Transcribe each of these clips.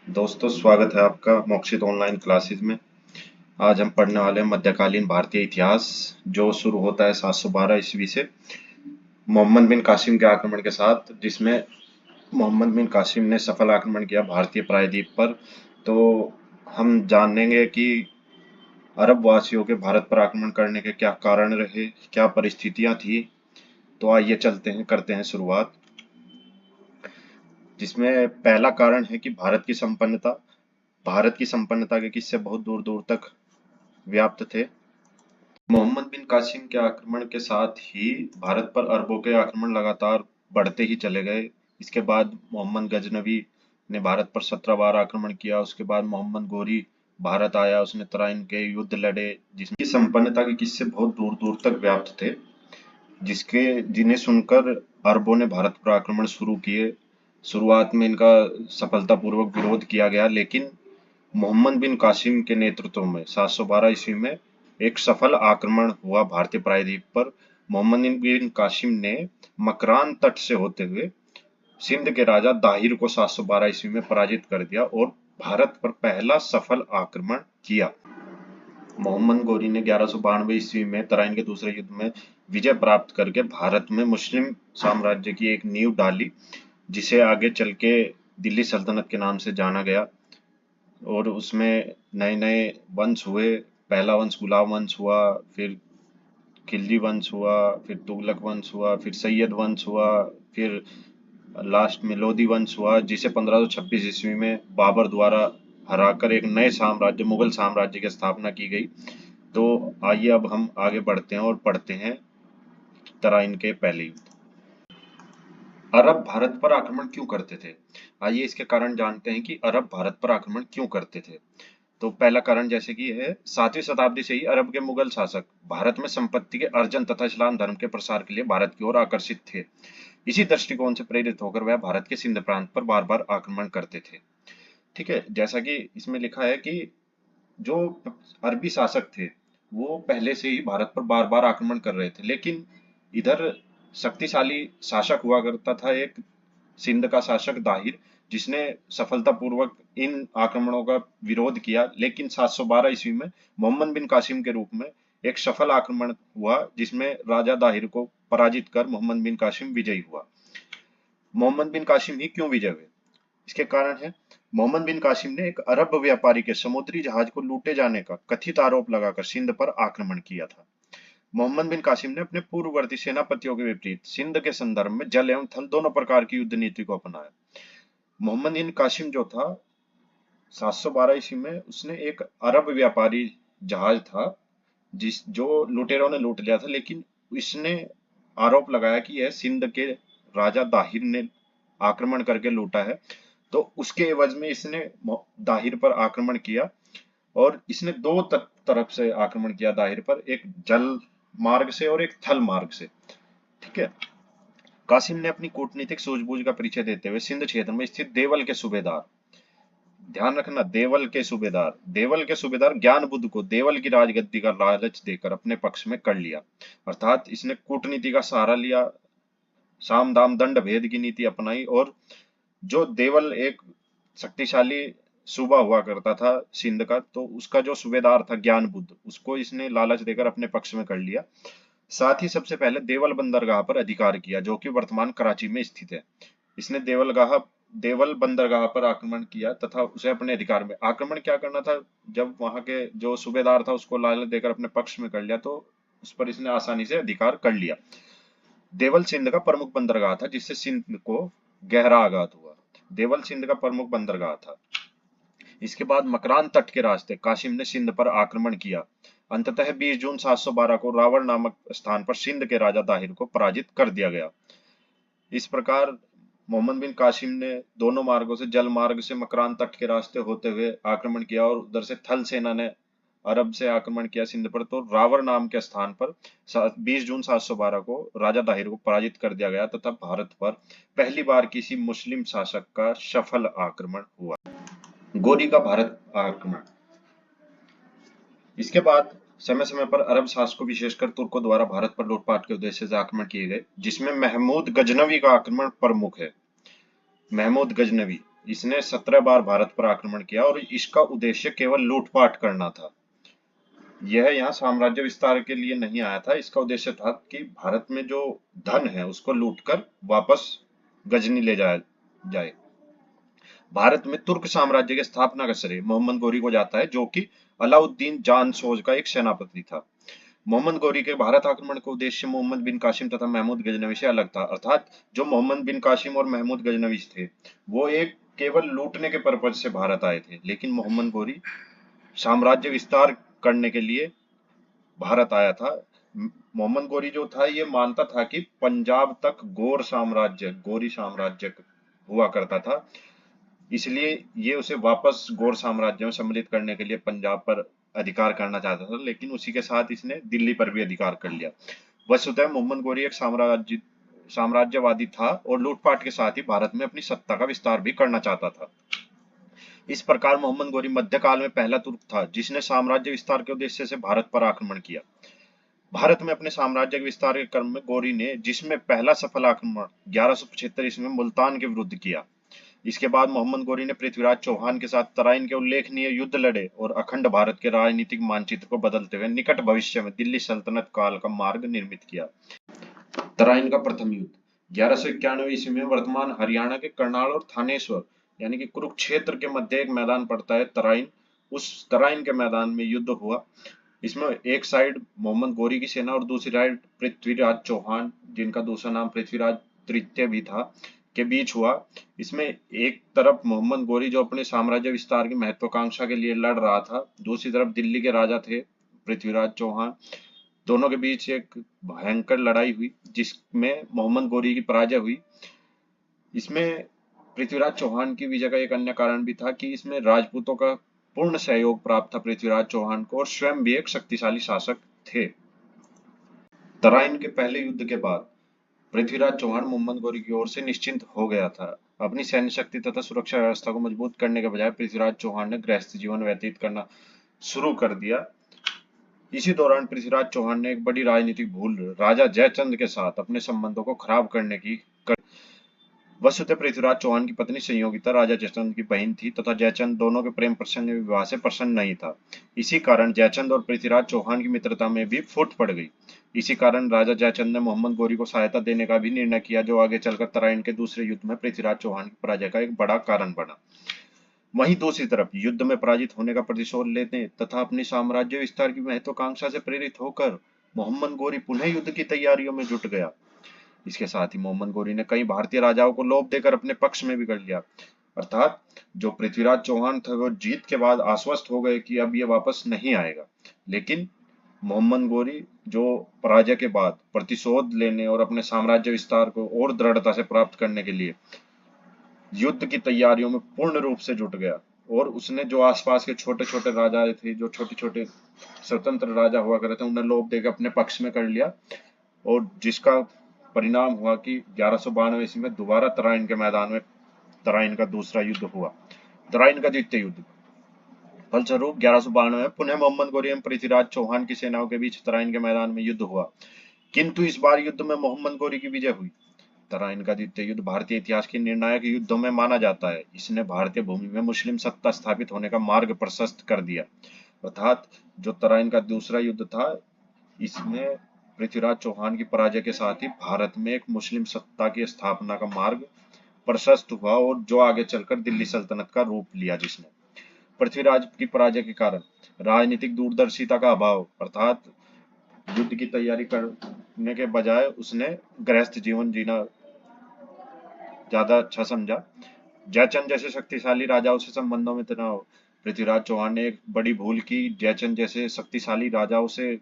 दोस्तों, स्वागत है आपका मोक्षित ऑनलाइन क्लासेस में। आज हम पढ़ने वाले हैं मध्यकालीन भारतीय इतिहास, जो शुरू होता है 712 ईस्वी से मोहम्मद बिन कासिम के आक्रमण के साथ, जिसमें मोहम्मद बिन कासिम ने सफल आक्रमण किया भारतीय प्रायद्वीप पर। तो हम जानेंगे कि अरब वासियों के भारत पर आक्रमण करने के क्या कारण रहे, क्या परिस्थितियां थी। तो आइए चलते हैं, करते हैं शुरुआत। जिसमें पहला कारण है कि भारत की संपन्नता के किस्से बहुत दूर दूर तक व्याप्त थे। मोहम्मद बिन कासिम के आक्रमण के साथ ही भारत पर अरबों के आक्रमण लगातार बढ़ते ही चले गए। इसके बाद मोहम्मद गजनवी ने भारत पर 17 बार आक्रमण किया। उसके बाद मोहम्मद गोरी भारत आया, उसने तराइन के युद्ध लड़े, जिसकी संपन्नता के किस्से बहुत दूर दूर तक व्याप्त थे, जिसके जिन्हें सुनकर अरबों ने भारत पर आक्रमण शुरू किए। शुरुआत में इनका सफलतापूर्वक विरोध किया गया, लेकिन मोहम्मद बिन कासिम के नेतृत्व में 712 ईस्वी में एक सफल आक्रमण हुआ भारतीय प्रायद्वीप पर। मोहम्मद बिन कासिम ने मकरान तट से होते हुए सिंध के राजा दाहिर को 712 ईस्वी में पराजित कर दिया और भारत पर पहला सफल आक्रमण किया। मोहम्मद गोरी ने 1192 ईस्वी में तराइन के दूसरे युद्ध में विजय प्राप्त करके भारत में मुस्लिम साम्राज्य की एक नींव डाली, जिसे आगे चल के दिल्ली सल्तनत के नाम से जाना गया। और उसमें नए नए वंश हुए। पहला वंश गुलाम वंश हुआ, फिर खिलजी वंश हुआ, फिर तुगलक वंश हुआ, फिर सैयद वंश हुआ, फिर लास्ट में लोधी वंश हुआ, जिसे 1526 ईस्वी में बाबर द्वारा हराकर एक नए साम्राज्य मुगल साम्राज्य की स्थापना की गई। तो आइए अब हम आगे बढ़ते हैं और पढ़ते हैं तराइन के पहले युद्ध। अरब भारत पर आक्रमण क्यों करते थे? आइए इसके कारण जानते हैं कि अरब भारत पर आक्रमण क्यों करते थे। तो पहला कारण जैसे कि है, 7वीं शताब्दी से ही अरब के मुगल शासक भारत में संपत्ति के अर्जन तथा इस्लाम धर्म के प्रसार के लिए भारत की ओर आकर्षित थे। इसी दृष्टिकोण से प्रेरित होकर वह भारत के सिंध प्रांत पर बार बार आक्रमण करते थे। ठीक है, जैसा कि इसमें लिखा है कि जो अरबी शासक थे, वो पहले से ही भारत पर बार बार आक्रमण कर रहे थे, लेकिन इधर शक्तिशाली शासक हुआ करता था एक सिंध का शासक दाहिर, जिसने सफलतापूर्वक इन आक्रमणों का विरोध किया। लेकिन 712 ईस्वी में मोहम्मद बिन कासिम के रूप में एक सफल आक्रमण हुआ, जिसमें राजा दाहिर को पराजित कर मोहम्मद बिन कासिम विजयी हुआ। मोहम्मद बिन कासिम ही क्यों विजय हुए? इसके कारण है, मोहम्मद बिन कासिम ने एक अरब व्यापारी के समुद्री जहाज को लूटे जाने का कथित आरोप लगाकर सिंध पर आक्रमण किया था। मोहम्मद बिन कासिम ने अपने पूर्ववर्ती सेनापतियों के विपरीत सिंध के संदर्भ में जल एवं थल दोनों प्रकार की युद्ध नीति को अपनाया। मोहम्मद बिन कासिम जो था 712 ईस्वी में, उसने एक अरब व्यापारी जहाज था जो लुटेरों ने लूट लिया था, लेकिन इसने आरोप लगाया कि यह सिंध के राजा दाहिर ने आक्रमण करके लूटा है। तो उसके एवज में इसने दाहिर पर आक्रमण किया, और इसने दो तरफ से आक्रमण किया दाहिर पर, एक जल मार्ग से और एक थल मार्ग से। ठीक है, कासिम ने अपनी कूटनीतिक सूझबूझ का परिचय देते हुए सिंध क्षेत्र में स्थित देवल के सूबेदार, ध्यान रखना, देवल के सूबेदार ज्ञान बुद्ध को देवल की राजगद्दी का लालच देकर अपने पक्ष में कर लिया। अर्थात इसने कूटनीति का सहारा लिया, साम दाम दंड भेद की नीति अपनाई, और जो देवल एक शक्तिशाली सूबा हुआ करता था सिंध का, तो उसका जो सूबेदार था ज्ञान बुद्ध, उसको इसने लालच देकर अपने पक्ष में कर लिया। साथ ही सबसे पहले देवल बंदरगाह पर अधिकार किया, जो कि वर्तमान कराची में स्थित है। इसने देवल बंदरगाह पर आक्रमण किया तथा उसे अपने अधिकार में, आक्रमण क्या करना था, जब वहां के जो सूबेदार था उसको लालच देकर अपने पक्ष में कर लिया, तो उस पर इसने आसानी से अधिकार कर लिया। देवल सिंध का प्रमुख बंदरगाह था, जिससे सिंध को गहरा आघात हुआ। देवल सिंध का प्रमुख बंदरगाह था। इसके बाद मकरान तट के रास्ते कासिम ने सिंध पर आक्रमण किया। अंततः 20 जून 712 को रावण नामक स्थान पर सिंध के राजा दाहिर को पराजित कर दिया गया। इस प्रकार मोहम्मद बिन कासिम ने दोनों मार्गों से, जल मार्ग से मकरान तट के रास्ते होते हुए आक्रमण किया, और उधर से थल सेना ने अरब से आक्रमण किया सिंध पर। तो रावण नाम के स्थान पर 20 जून 712 को राजा दाहिर को पराजित कर दिया गया तथा भारत पर पहली बार किसी मुस्लिम शासक का सफल आक्रमण हुआ। गोरी का भारत आक्रमण। इसके बाद समय समय पर अरब शासकों, विशेषकर तुर्कों द्वारा भारत पर लूटपाट के उद्देश्य से आक्रमण किए गए, जिसमें महमूद गजनवी का आक्रमण प्रमुख है। महमूद गजनवी, इसने 17 बार भारत पर आक्रमण किया और इसका उद्देश्य केवल लूटपाट करना था। यह यहाँ साम्राज्य विस्तार के लिए नहीं आया था। इसका उद्देश्य था कि भारत में जो धन है उसको लूटकर वापस गजनी ले जाया जाए। भारत में तुर्क साम्राज्य की स्थापना का श्रेय मोहम्मद गोरी को जाता है, जो कि अलाउद्दीन जान सोज का एक सेनापति था। मोहम्मद गोरी के भारत आक्रमण का उद्देश्य मोहम्मद बिन कासिम तथा महमूद गजनवी से अलग था। अर्थात जो मोहम्मद बिन कासिम और महमूद गजनवी थे वो एक केवल लूटने के पर्पज से भारत आए थे, लेकिन मोहम्मद गोरी साम्राज्य विस्तार करने के लिए भारत आया था। मोहम्मद गोरी जो था ये मानता था कि पंजाब तक गोरी साम्राज्य हुआ करता था, इसलिए ये उसे वापस गौर साम्राज्य में सम्मिलित करने के लिए पंजाब पर अधिकार करना चाहता था, लेकिन उसी के साथ इसने दिल्ली पर भी अधिकार कर लिया। वसुधैव मोहम्मद गोरी एक साम्राज्यवादी था और लूटपाट के साथ ही भारत में अपनी सत्ता का विस्तार भी करना चाहता था। इस प्रकार मोहम्मद गोरी मध्यकाल में पहला तुर्क था जिसने साम्राज्य विस्तार के उद्देश्य से भारत पर आक्रमण किया। भारत में अपने साम्राज्य के विस्तार के क्रम में गोरी ने, जिसमें पहला सफल आक्रमण 1175 ईस्वी में मुल्तान के विरुद्ध किया। इसके बाद मोहम्मद गोरी ने पृथ्वीराज चौहान के साथ तराइन के उल्लेखनीय युद्ध लड़े और अखंड भारत के राजनीतिक मानचित्र को बदलते हुए निकट भविष्य में दिल्ली सल्तनत काल का मार्ग निर्मित किया। तराइन का प्रथम युद्ध 1191 ईस्वी में वर्तमान हरियाणा के करनाल और थानेश्वर यानी कि कुरुक्षेत्र के मध्य एक मैदान पड़ता है तराइन। उस तराइन के मैदान में युद्ध हुआ। इसमें एक साइड मोहम्मद गोरी की सेना और दूसरी साइड पृथ्वीराज चौहान, जिनका दूसरा नाम पृथ्वीराज तृतीय भी था, के बीच हुआ। इसमें एक तरफ मोहम्मद गोरी जो अपने साम्राज्य विस्तार की महत्वाकांक्षा के लिए लड़ रहा था, दूसरी तरफ दिल्ली के राजा थे पृथ्वीराज चौहान। दोनों के बीच एक भयंकर लड़ाई हुई जिसमें मोहम्मद गोरी की पराजय हुई। इसमें पृथ्वीराज चौहान की विजय का एक अन्य कारण भी था कि इसमें राजपूतों का पूर्ण सहयोग प्राप्त था पृथ्वीराज चौहान को, और स्वयं भी एक शक्तिशाली शासक थे। तराइन के पहले युद्ध के बाद पृथ्वीराज चौहान मोहम्मद गोरी की ओर से निश्चिंत हो गया था। अपनी सैन्य शक्ति तथा सुरक्षा व्यवस्था को मजबूत करने के बजाय पृथ्वीराज चौहान ने गृहस्थ जीवन व्यतीत करना शुरू कर दिया। इसी दौरान पृथ्वीराज चौहान ने एक बड़ी राजनीतिक भूल राजा जयचंद के साथ अपने संबंधों को खराब करने की वसुधैव पृथ्वीराज चौहान की पत्नी संयोगिता राजा जयचंद की बहन थी तथा जयचंद दोनों के प्रेम प्रसंग विवाह से प्रसन्न नहीं था। इसी कारण जयचंद और पृथ्वीराज चौहान की मित्रता में भी फूट पड़ गई। इसी कारण राजा जयचंद ने मोहम्मद गोरी को सहायता देने का भी निर्णय किया, जो आगे चलकर तराइन के दूसरे युद्ध में पृथ्वीराज चौहान की पराजय का एक बड़ा कारण बना। वहीं दूसरी तरफ युद्ध में पराजित होने का प्रतिशोध लेने तथा अपनी साम्राज्य विस्तार की महत्वाकांक्षा से प्रेरित होकर मोहम्मद गोरी पुनः युद्ध की तैयारियों में जुट गया। इसके साथ ही मोहम्मद गोरी ने कई भारतीय राजाओं को लोभ देकर अपने पक्ष में भी कर लिया। अर्थात जो पृथ्वीराज चौहान थे वो जीत के बाद आश्वस्त हो गए कि अब ये वापस नहीं आएगा, लेकिन मोहम्मद गोरी जो पराजय के बाद प्रतिशोध लेने और अपने साम्राज्य विस्तार को और दृढ़ता से प्राप्त करने के लिए युद्ध की तैयारियों में पूर्ण रूप से जुट गया। और उसने जो आसपास के छोटे छोटे राजा थे, जो छोटे छोटे स्वतंत्र राजा हुआ करते थे, उन्हें लोभ देकर अपने पक्ष में कर लिया, और जिसका परिणाम हुआ कि 1192 ईस्वी में दोबारा तराइन के मैदान में तराइन का दूसरा युद्ध हुआ, तराइन का द्वितीय युद्ध। फलस्वरूप 1192 में पुनः मोहम्मद गोरी एवं पृथ्वीराज चौहान की सेनाओं के बीच तराइन के मैदान में युद्ध हुआ, किंतु इस बार युद्ध में मोहम्मद गोरी की विजय हुई। तराइन का द्वितीय युद्ध भारतीय इतिहास के निर्णायक युद्धों में माना जाता है। इसने भारतीय भूमि में मुस्लिम सत्ता स्थापित होने का मार्ग प्रशस्त कर दिया। अर्थात जो तराइन का दूसरा युद्ध था, इसमें पृथ्वीराज चौहान की पराजय के साथ ही भारत में एक मुस्लिम सत्ता की स्थापना का मार्ग प्रशस्त हुआ, और जो आगे चलकर दिल्ली सल्तनत का रूप लिया, जिसने पृथ्वीराज की पराजय के कारण राजनीतिक दूरदर्शिता का अभाव अर्थात युद्ध की तैयारी करने के बजाय उसने गृहस्थ जीवन जीना ज्यादा अच्छा समझा। जयचंद जैसे शक्तिशाली राजाओं से संबंधों में तनाव। पृथ्वीराज चौहान ने एक बड़ी भूल की, जयचंद जैसे शक्तिशाली राजाओं से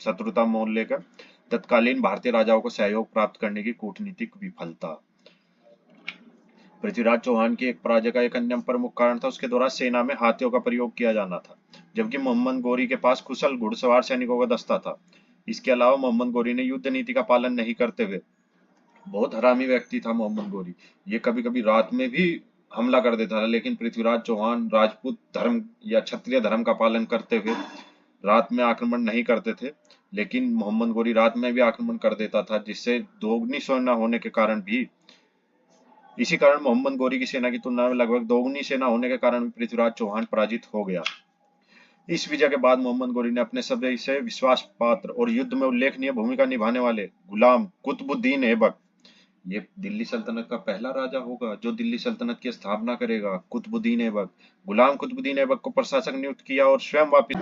शत्रुता मोल लेकर तत्कालीन भारतीय राजाओं को सहयोग प्राप्त करने की कूटनीतिक विफलता। पृथ्वीराज चौहान की एक पराजय का एक अन्य प्रमुख कारण था उसके द्वारा सेना में हाथियों का प्रयोग किया जाना था, जबकि मोहम्मद गोरी के पास कुशल घुड़सवार सैनिकों का दस्ता था। इसके अलावा मोहम्मद गोरी ने युद्ध नीति का पालन नहीं करते हुए, बहुत हरामी व्यक्ति था मोहम्मद गोरी, ये कभी कभी रात में भी हमला कर देता था, लेकिन पृथ्वीराज चौहान राजपूत धर्म या क्षत्रिय धर्म का पालन करते हुए रात में आक्रमण नहीं करते थे, लेकिन मोहम्मद गोरी रात में भी आक्रमण कर देता था, जिससे दोगुनी सेना होने के कारण भी इसी कारण मोहम्मद गोरी की सेना की तुलना में लगभग दोगुनी सेना होने के कारण पृथ्वीराज चौहान पराजित हो गया। इस विजय के बाद मोहम्मद गोरी ने अपने सबसे विश्वास पात्र और युद्ध में उल्लेखनीय भूमिका निभाने वाले गुलाम कुतुबुद्दीन ऐबक, ये दिल्ली सल्तनत का पहला राजा होगा जो दिल्ली सल्तनत की स्थापना करेगा, कुतुबुद्दीन ऐबक, गुलाम कुतुबुद्दीन ऐबक को प्रशासक नियुक्त किया और स्वयं वापिस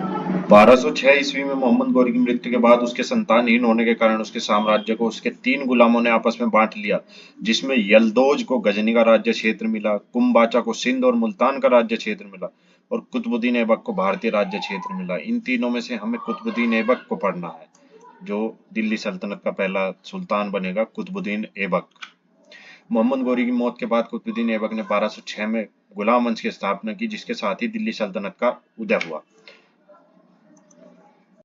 1206 ईस्वी में मोहम्मद गोरी की मृत्यु के बाद उसके संतानहीन होने के कारण उसके साम्राज्य को उसके 3 गुलामों ने आपस में बांट लिया, जिसमें यल्दौज को गजनी का राज्य क्षेत्र मिला, कुम्बाचा को सिंध और मुल्तान का राज्य क्षेत्र मिला और कुतुबुद्दीन ऐबक को भारतीय राज्य क्षेत्र मिला। इन तीनों में से हमें कुतुबुद्दीन ऐबक को पढ़ना है, जो दिल्ली सल्तनत का पहला सुल्तान बनेगा, कुतुबुद्दीन ऐबक। मोहम्मद गोरी की मौत के बाद कुतुबुद्दीन ऐबक ने 1206 में गुलाम वंश की स्थापना की, जिसके साथ ही दिल्ली सल्तनत का उदय हुआ।